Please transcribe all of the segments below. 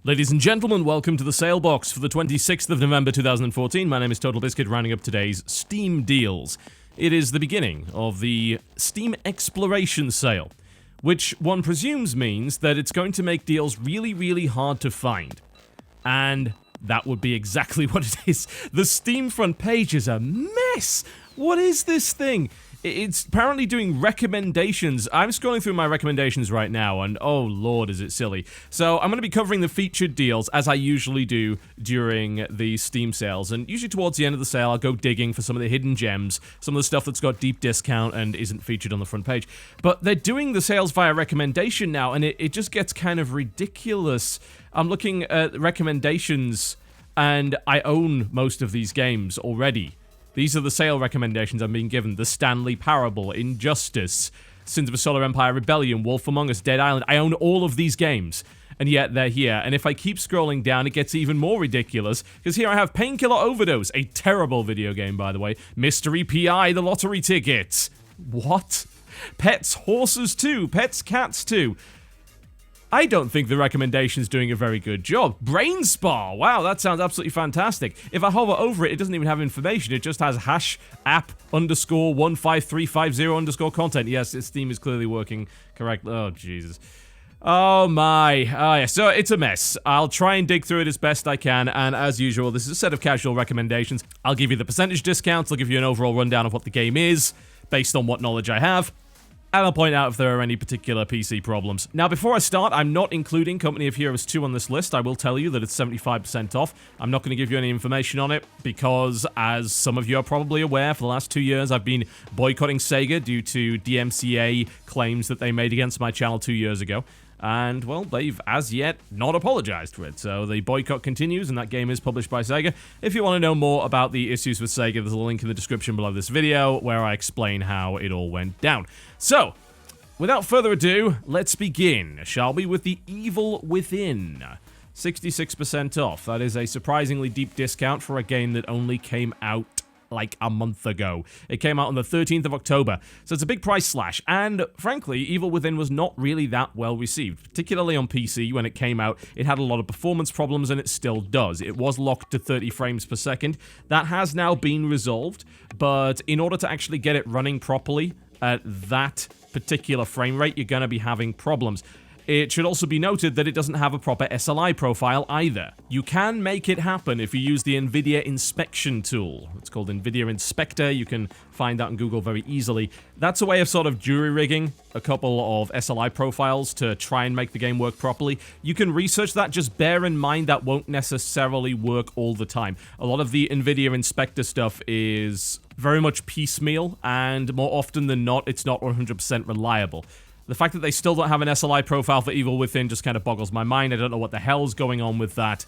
Ladies and gentlemen, welcome to the Salebox for the 26th of November 2014. My name is TotalBiscuit, rounding up today's Steam deals. It is the beginning of the Steam Exploration Sale, which one presumes means that it's going to make deals really, really hard to find. And that would be exactly what it is. The Steam front page is a mess! What is this thing? It's apparently doing recommendations. I'm scrolling through my recommendations right now, and oh lord, is it silly. So I'm going to be covering the featured deals, as I usually do during the Steam sales, and usually towards the end of the sale, I'll go digging for some of the hidden gems, some of the stuff that's got deep discount and isn't featured on the front page. But they're doing the sales via recommendation now, and it just gets kind of ridiculous. I'm looking at recommendations, and I own most of these games already. These are the sale recommendations I'm being given. The Stanley Parable, Injustice, Sins of a Solar Empire, Rebellion, Wolf Among Us, Dead Island. I own all of these games, and yet they're here. And if I keep scrolling down, it gets even more ridiculous, because here I have Painkiller Overdose, a terrible video game, by the way. Mystery P.I., the lottery tickets. What? Pets Horses 2, Pets Cats 2. I don't think the recommendation's doing a very good job. Brain Spa! Wow, that sounds absolutely fantastic. If I hover over it, it doesn't even have information. It just has #app_15350_content. Yes, its Steam is clearly working correctly. Oh, Jesus. Oh, my. Oh, yeah, so it's a mess. I'll try and dig through it as best I can, and as usual, this is a set of casual recommendations. I'll give you the percentage discounts, I'll give you an overall rundown of what the game is, based on what knowledge I have, and I'll point out if there are any particular PC problems. Now, before I start, I'm not including Company of Heroes 2 on this list. I will tell you that it's 75% off. I'm not going to give you any information on it because, as some of you are probably aware, for the last 2 years, I've been boycotting Sega due to DMCA claims that they made against my channel 2 years ago. And, well, they've, as yet, not apologized for it. So the boycott continues, and that game is published by Sega. If you want to know more about the issues with Sega, there's a link in the description below this video where I explain how it all went down. So, without further ado, let's begin, shall we, with the Evil Within. 66% off. That is a surprisingly deep discount for a game that only came out like a month ago. It came out on the 13th of October, so it's a big price slash, and frankly, Evil Within was not really that well received, particularly on PC. When it came out, it had a lot of performance problems, and it still does. It was locked to 30 frames per second. That has now been resolved, but in order to actually get it running properly at that particular frame rate, you're going to be having problems. It should also be noted that it doesn't have a proper SLI profile either. You can make it happen if you use the NVIDIA Inspection tool. It's called NVIDIA Inspector. You can find that on Google very easily. That's a way of sort of jury-rigging a couple of SLI profiles to try and make the game work properly. You can research that, just bear in mind that won't necessarily work all the time. A lot of the NVIDIA Inspector stuff is very much piecemeal, and more often than not, it's not 100% reliable. The fact that they still don't have an SLI profile for Evil Within just kind of boggles my mind. I don't know what the hell's going on with that.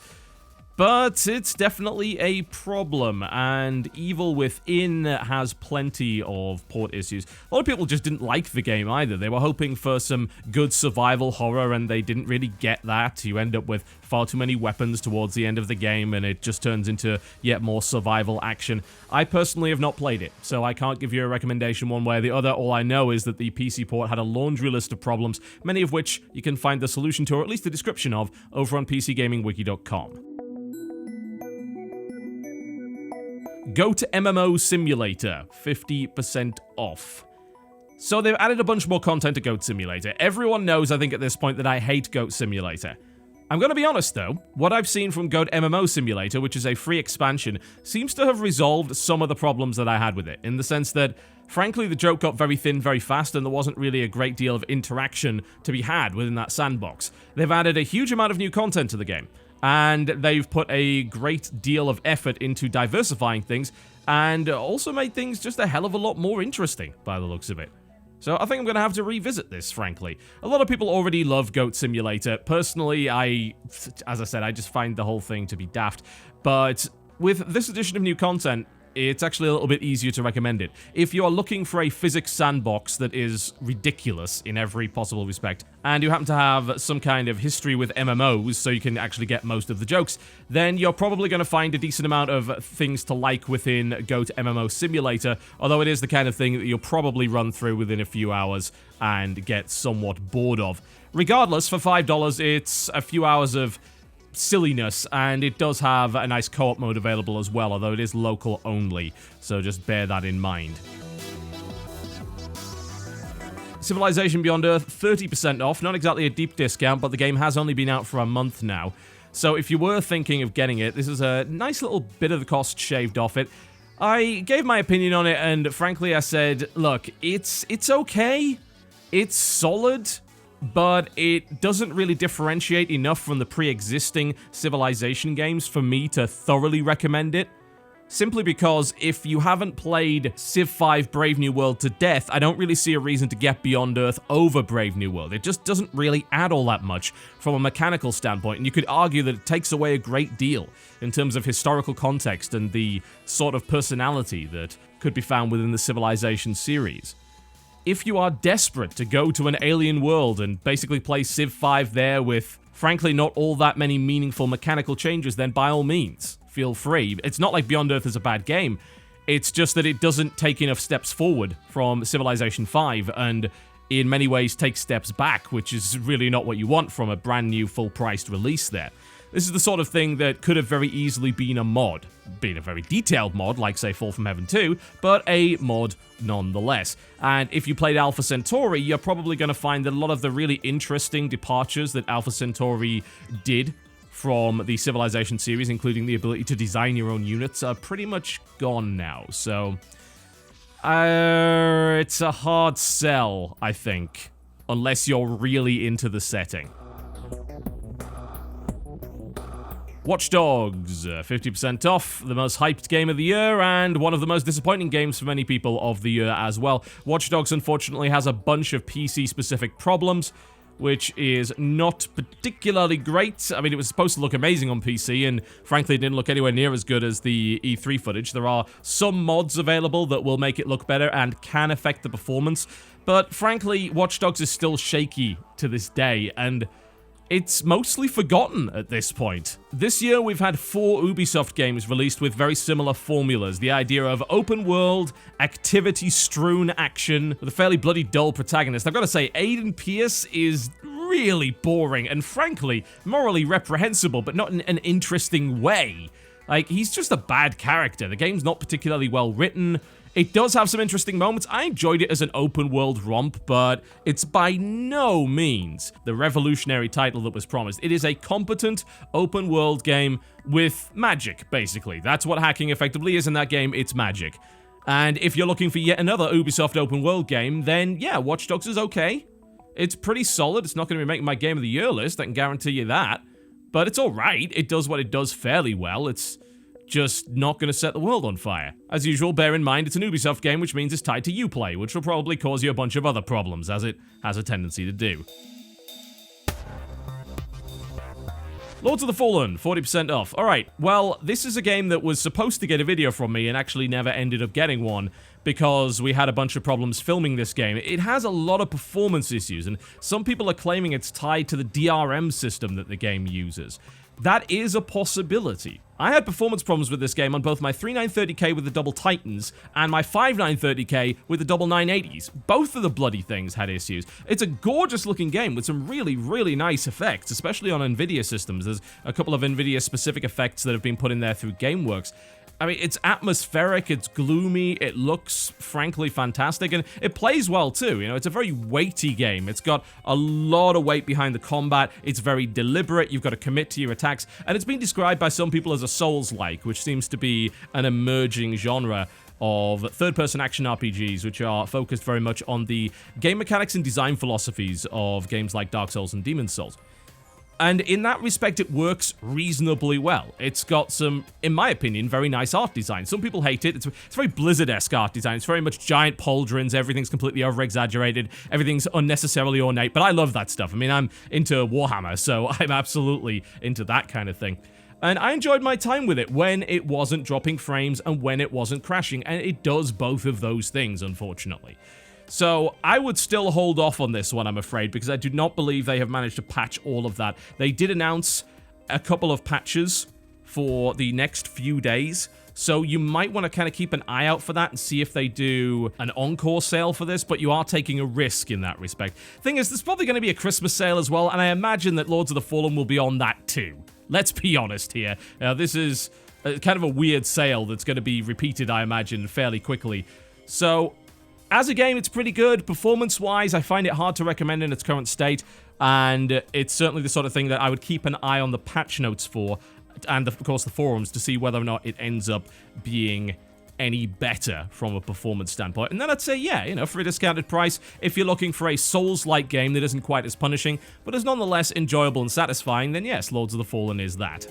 But it's definitely a problem, and Evil Within has plenty of port issues. A lot of people just didn't like the game either. They were hoping for some good survival horror, and they didn't really get that. You end up with far too many weapons towards the end of the game, and it just turns into yet more survival action. I personally have not played it, so I can't give you a recommendation one way or the other. All I know is that the PC port had a laundry list of problems, many of which you can find the solution to, or at least the description of, over on PCGamingWiki.com. Go to MMO Simulator, 50% off. So they've added a bunch more content to Goat Simulator. Everyone knows, I think, at this point that I hate Goat Simulator. I'm going to be honest, though. What I've seen from Goat MMO Simulator, which is a free expansion, seems to have resolved some of the problems that I had with it, in the sense that, frankly, the joke got very thin very fast, and there wasn't really a great deal of interaction to be had within that sandbox. They've added a huge amount of new content to the game, and they've put a great deal of effort into diversifying things, and also made things just a hell of a lot more interesting, by the looks of it. So I think I'm going to have to revisit this, frankly. A lot of people already love Goat Simulator. Personally, as I said, I just find the whole thing to be daft. But with this addition of new content, it's actually a little bit easier to recommend it. If you are looking for a physics sandbox that is ridiculous in every possible respect, and you happen to have some kind of history with MMOs, so you can actually get most of the jokes, then you're probably going to find a decent amount of things to like within Go to MMO Simulator, although it is the kind of thing that you'll probably run through within a few hours and get somewhat bored of. Regardless, for $5, it's a few hours of silliness, and it does have a nice co-op mode available as well, although it is local only, so just bear that in mind. Civilization Beyond Earth, 30% off. Not exactly a deep discount, but the game has only been out for a month now. So if you were thinking of getting it, this is a nice little bit of the cost shaved off it. I gave my opinion on it, and frankly I said, look, it's okay, it's solid, but it doesn't really differentiate enough from the pre-existing Civilization games for me to thoroughly recommend it. Simply because if you haven't played Civ 5 Brave New World to death, I don't really see a reason to get Beyond Earth over Brave New World. It just doesn't really add all that much from a mechanical standpoint, and you could argue that it takes away a great deal in terms of historical context and the sort of personality that could be found within the Civilization series. If you are desperate to go to an alien world and basically play Civ 5 there with, frankly, not all that many meaningful mechanical changes, then by all means, feel free. It's not like Beyond Earth is a bad game. It's just that it doesn't take enough steps forward from Civilization 5, and in many ways takes steps back, which is really not what you want from a brand new full-priced release there. This is the sort of thing that could have very easily been a mod. Been a very detailed mod, like, say, Fall from Heaven 2, but a mod nonetheless. And if you played Alpha Centauri, you're probably going to find that a lot of the really interesting departures that Alpha Centauri did from the Civilization series, including the ability to design your own units, are pretty much gone now. So, it's a hard sell, I think, unless you're really into the setting. Watch Dogs, 50% off, the most hyped game of the year, and one of the most disappointing games for many people of the year as well. Watch Dogs, unfortunately, has a bunch of PC-specific problems, which is not particularly great. I mean, it was supposed to look amazing on PC, and frankly, it didn't look anywhere near as good as the E3 footage. There are some mods available that will make it look better and can affect the performance, but frankly, Watch Dogs is still shaky to this day, and it's mostly forgotten at this point. This year, we've had 4 Ubisoft games released with very similar formulas. The idea of open world, activity-strewn action with a fairly bloody dull protagonist. I've got to say, Aiden Pierce is really boring and frankly, morally reprehensible, but not in an interesting way. Like, he's just a bad character. The game's not particularly well written. It does have some interesting moments. I enjoyed it as an open-world romp, but it's by no means the revolutionary title that was promised. It is a competent open-world game with magic, basically. That's what hacking effectively is in that game. It's magic. And if you're looking for yet another Ubisoft open-world game, then yeah, Watch Dogs is okay. It's pretty solid. It's not going to be making my Game of the Year list, I can guarantee you that. But it's alright. It does what it does fairly well. It's just not going to set the world on fire. As usual, bear in mind it's an Ubisoft game, which means it's tied to Uplay, which will probably cause you a bunch of other problems, as it has a tendency to do. Lords of the Fallen, 40% off. Alright, well, this is a game that was supposed to get a video from me and actually never ended up getting one because we had a bunch of problems filming this game. It has a lot of performance issues, and some people are claiming it's tied to the DRM system that the game uses. That is a possibility. I had performance problems with this game on both my 3930K with the double Titans and my 5930K with the double 980s. Both of the bloody things had issues. It's a gorgeous looking game with some really, really nice effects, especially on NVIDIA systems. There's a couple of NVIDIA specific effects that have been put in there through GameWorks. I mean, it's atmospheric, it's gloomy, it looks, frankly, fantastic, and it plays well, too. You know, it's a very weighty game. It's got a lot of weight behind the combat. It's very deliberate. You've got to commit to your attacks, and it's been described by some people as a Souls-like, which seems to be an emerging genre of third-person action RPGs, which are focused very much on the game mechanics and design philosophies of games like Dark Souls and Demon's Souls. And in that respect, it works reasonably well. It's got some, in my opinion, very nice art design. Some people hate it. It's very Blizzard-esque art design. It's very much giant pauldrons. Everything's completely over-exaggerated. Everything's unnecessarily ornate. But I love that stuff. I mean, I'm into Warhammer, so I'm absolutely into that kind of thing. And I enjoyed my time with it when it wasn't dropping frames and when it wasn't crashing. And it does both of those things, unfortunately. So I would still hold off on this one, I'm afraid, because I do not believe they have managed to patch all of that. They did announce a couple of patches for the next few days, so you might want to kind of keep an eye out for that and see if they do an encore sale for this, but you are taking a risk in that respect. Thing is, there's probably going to be a Christmas sale as well, and I imagine that Lords of the Fallen will be on that too. Let's be honest here. This is kind of a weird sale that's going to be repeated, I imagine, fairly quickly. So, as a game, it's pretty good. Performance-wise, I find it hard to recommend in its current state, and it's certainly the sort of thing that I would keep an eye on the patch notes for, and of course the forums, to see whether or not it ends up being any better from a performance standpoint. And then I'd say, yeah, you know, for a discounted price, if you're looking for a Souls-like game that isn't quite as punishing, but is nonetheless enjoyable and satisfying, then yes, Lords of the Fallen is that.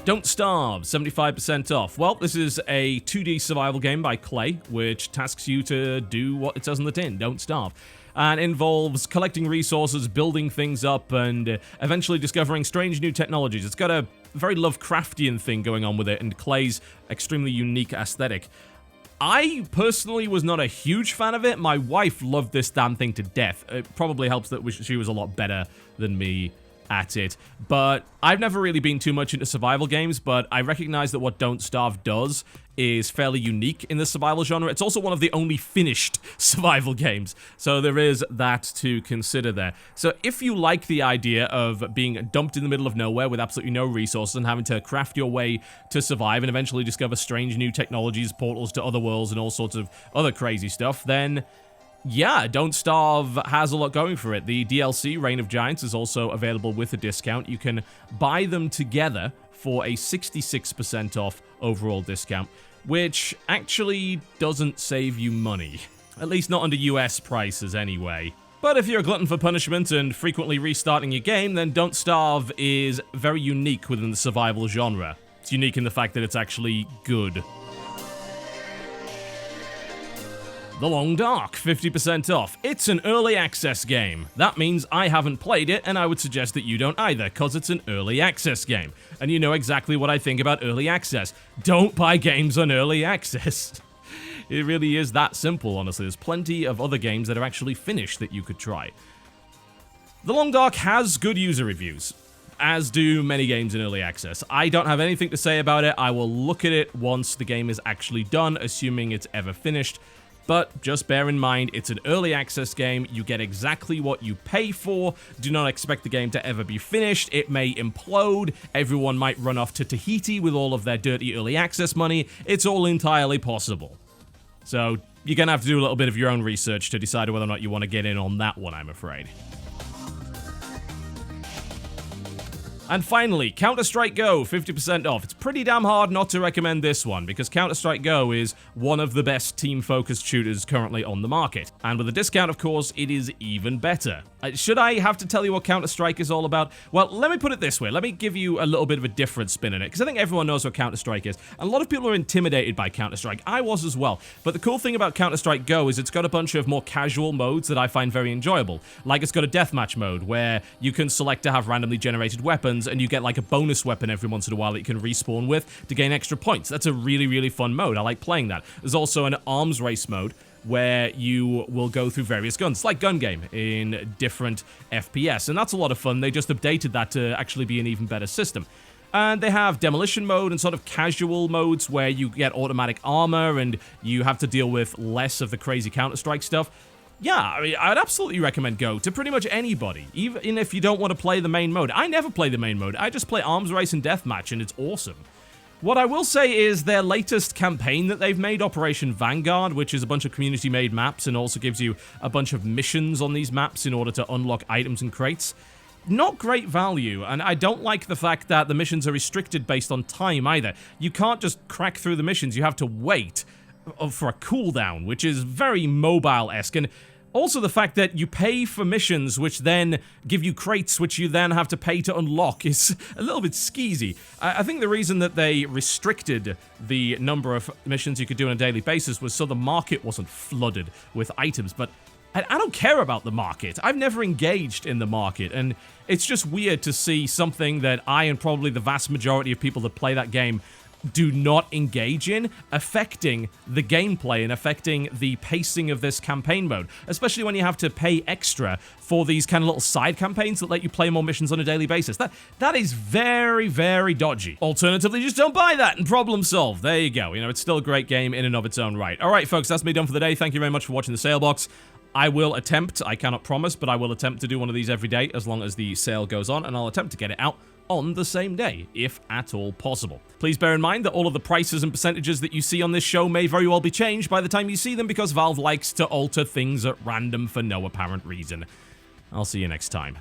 Don't Starve, 75% off. Well, this is a 2D survival game by Clay, which tasks you to do what it says on the tin, don't starve. And involves collecting resources, building things up, and eventually discovering strange new technologies. It's got a very Lovecraftian thing going on with it, and Clay's extremely unique aesthetic. I personally was not a huge fan of it. My wife loved this damn thing to death. It probably helps that she was a lot better than me at it, but I've never really been too much into survival games, but I recognize that what Don't Starve does is fairly unique in the survival genre. It's also one of the only finished survival games, so there is that to consider there. So if you like the idea of being dumped in the middle of nowhere with absolutely no resources and having to craft your way to survive and eventually discover strange new technologies, portals to other worlds, and all sorts of other crazy stuff, then yeah, Don't Starve has a lot going for it. The DLC, Reign of Giants, is also available with a discount. You can buy them together for a 66% off overall discount, which actually doesn't save you money. At least not under US prices anyway. But if you're a glutton for punishment and frequently restarting your game, then Don't Starve is very unique within the survival genre. It's unique in the fact that it's actually good. The Long Dark, 50% off. It's an early access game. That means I haven't played it, and I would suggest that you don't either, because it's an early access game. And you know exactly what I think about early access. Don't buy games on early access. It really is that simple, honestly. There's plenty of other games that are actually finished that you could try. The Long Dark has good user reviews, as do many games in early access. I don't have anything to say about it. I will look at it once the game is actually done, assuming it's ever finished. But just bear in mind, it's an early access game. You get exactly what you pay for. Do not expect the game to ever be finished. It may implode. Everyone might run off to Tahiti with all of their dirty early access money. It's all entirely possible. So you're going to have to do a little bit of your own research to decide whether or not you want to get in on that one, I'm afraid. And finally, Counter-Strike Go, 50% off. It's pretty damn hard not to recommend this one, because Counter-Strike Go is one of the best team-focused shooters currently on the market. And with a discount, of course, it is even better. Should I have to tell you what Counter-Strike is all about? Well, let me put it this way. Let me give you a little bit of a different spin on it, because I think everyone knows what Counter-Strike is. And a lot of people are intimidated by Counter-Strike. I was as well. But the cool thing about Counter-Strike Go is it's got a bunch of more casual modes that I find very enjoyable. Like it's got a deathmatch mode, where you can select to have randomly generated weapons, and you get like a bonus weapon every once in a while that you can respawn with to gain extra points. That's a really, really fun mode. I like playing that. There's also an arms race mode, where you will go through various guns. It's like gun game in different FPS, and that's a lot of fun. They just updated that to actually be an even better system. And they have demolition mode and sort of casual modes where you get automatic armor and you have to deal with less of the crazy Counter-Strike stuff. Yeah, I mean, I'd absolutely recommend Go to pretty much anybody, even if you don't want to play the main mode. I never play the main mode. I just play arms race and deathmatch, and it's awesome. What I will say is their latest campaign that they've made, Operation Vanguard, which is a bunch of community-made maps and also gives you a bunch of missions on these maps in order to unlock items and crates. Not great value, and I don't like the fact that the missions are restricted based on time either. You can't just crack through the missions, you have to wait for a cooldown, which is very mobile-esque, and also the fact that you pay for missions which then give you crates which you then have to pay to unlock is a little bit skeezy. I think the reason that they restricted the number of missions you could do on a daily basis was so the market wasn't flooded with items, but I don't care about the market. I've never engaged in the market, and it's just weird to see something that I and probably the vast majority of people that play that game do not engage in, affecting the gameplay and affecting the pacing of this campaign mode, especially when you have to pay extra for these kind of little side campaigns that let you play more missions on a daily basis. That is very, very dodgy. Alternatively, just don't buy that and problem solve. There you go. You know, it's still a great game in and of its own right. All right, folks, that's me done for the day. Thank you very much for watching the Salebox. I will attempt, I cannot promise, but I will attempt to do one of these every day as long as the sale goes on, and I'll attempt to get it out on the same day, if at all possible. Please bear in mind that all of the prices and percentages that you see on this show may very well be changed by the time you see them because Valve likes to alter things at random for no apparent reason. I'll see you next time.